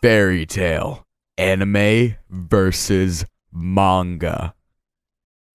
Fairy tale. Anime versus manga.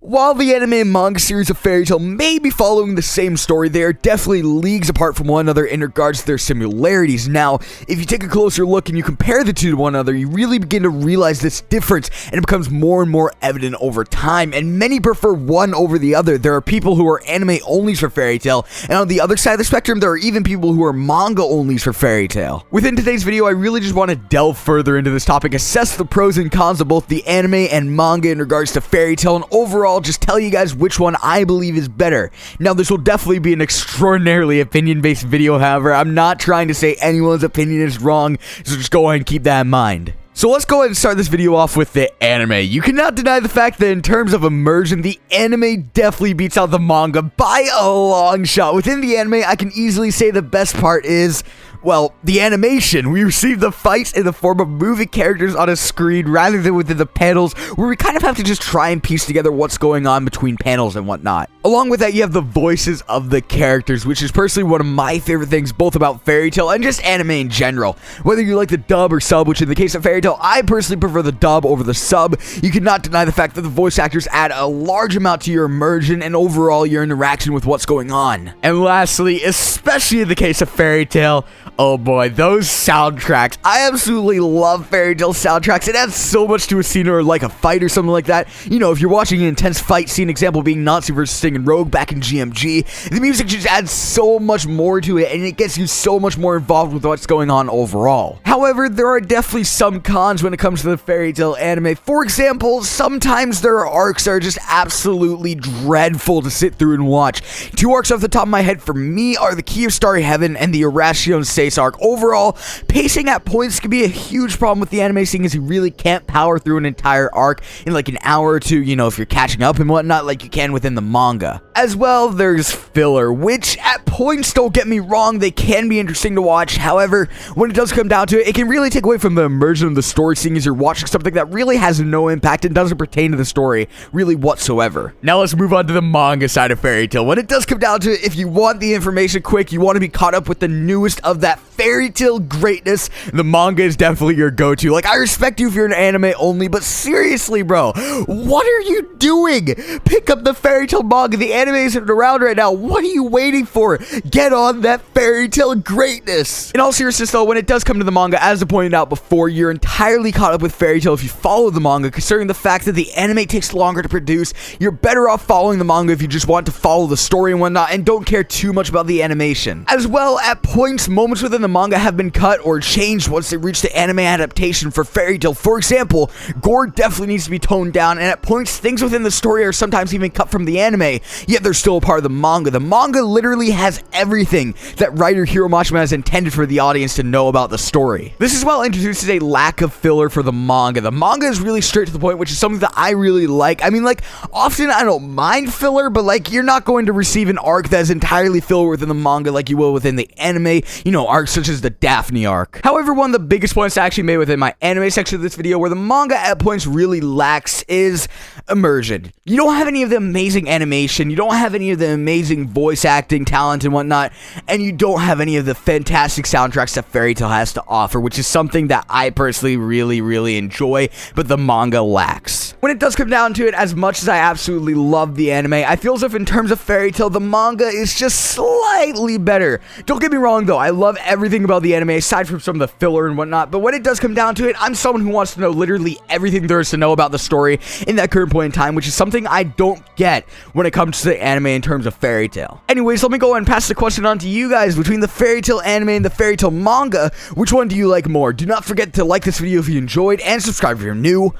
While the anime and manga series of Fairy Tail may be following the same story, they are definitely leagues apart from one another in regards to their similarities. Now, if you take a closer look and you compare the two to one another, you really begin to realize this difference, and it becomes more and more evident over time, and many prefer one over the other. There are people who are anime onlys for Fairy Tail, and on the other side of the spectrum, there are even people who are manga onlys for Fairy Tail. Within today's video, I really just want to delve further into this topic, assess the pros and cons of both the anime and manga in regards to Fairy Tail, and overall just tell you guys which one I believe is better. Now, this will definitely be an extraordinarily opinion-based video, however. I'm not trying to say anyone's opinion is wrong, so just go ahead and keep that in mind. So let's go ahead and start this video off with the anime. You cannot deny the fact that in terms of immersion, the anime definitely beats out the manga by a long shot. Within the anime, I can easily say the best part is, well, the animation. We receive the fights in the form of moving characters on a screen rather than within the panels, where we kind of have to just try and piece together what's going on between panels and whatnot. Along with that, you have the voices of the characters, which is personally one of my favorite things both about Fairy Tail and just anime in general. Whether you like the dub or sub, which in the case of Fairy Tail, I personally prefer the dub over the sub, you cannot deny the fact that the voice actors add a large amount to your immersion and overall your interaction with what's going on. And lastly, especially in the case of Fairy Tail, oh boy, those soundtracks. I absolutely love Fairy Tail soundtracks. It adds so much to a scene or like a fight or something like that. You know, if you're watching an intense fight scene, example being Nazi vs. Sting and Rogue back in GMG, the music just adds so much more to it and it gets you so much more involved with what's going on overall. However, there are definitely some cons when it comes to the Fairy Tail anime. For example, sometimes there are arcs that are just absolutely dreadful to sit through and watch. Two arcs off the top of my head for me are the Key of Starry Heaven and the Erasion Stace arc. Overall, pacing at points can be a huge problem with the anime, seeing as you really can't power through an entire arc in like an hour or two, you know, if you're catching up and whatnot, like you can within the manga. As well, there's filler, which at points, don't get me wrong, they can be interesting to watch. However, when it does come down to it, it can really take away from the immersion of the story, seeing as you're watching something that really has no impact and doesn't pertain to the story really whatsoever. Now let's move on to the manga side of Fairy Tail. When it does come down to it, if you want the information quick, you want to be caught up with the newest of that Fairy Tail greatness, the manga is definitely your go-to. Like, I respect you if you're an anime only, but seriously, bro, what are you doing? Pick up the Fairy Tail manga. The anime isn't around right now. What are you waiting for? Get on that Fairy Tail greatness. In all seriousness, though, when it does come to the manga, as I pointed out before, you're entirely caught up with Fairy Tail if you follow the manga, considering the fact that the anime takes longer to produce. You're better off following the manga if you just want to follow the story and whatnot and don't care too much about the animation. As well, at points, moments within the manga have been cut or changed once they reach the anime adaptation for Fairy Tail. For example, gore definitely needs to be toned down, and at points, things within the story are sometimes even cut from the anime, yet they're still a part of the manga. The manga literally has everything that writer Hiro Mashima has intended for the audience to know about the story. This as well introduces a lack of filler for the manga. The manga is really straight to the point, which is something that I really like. I mean, like, often I don't mind filler, but like, you're not going to receive an arc that is entirely filler within the manga like you will within the anime, you know, arcs such as the Daphne arc. However, one of the biggest points I actually made within my anime section of this video, where the manga at points really lacks, is immersion. You don't have any of the amazing animation, you don't have any of the amazing voice acting talent and whatnot, and you don't have any of the fantastic soundtracks that Fairy Tail has to offer, which is something that I personally really enjoy, but the manga lacks. When it does come down to it, as much as I absolutely love the anime, I feel as if in terms of Fairy Tail, the manga is just slightly better. Don't get me wrong though, I love everything about the anime aside from some of the filler and whatnot, but when it does come down to it, I'm someone who wants to know literally everything there is to know about the story in that current point in time, which is something I don't get when it comes to the anime in terms of Fairy Tail. Anyways, let me go and pass the question on to you guys. Between the Fairy Tail anime and the Fairy Tail manga, which one do you like more? Do not forget to like this video if you enjoyed and subscribe if you're new.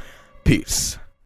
Peace.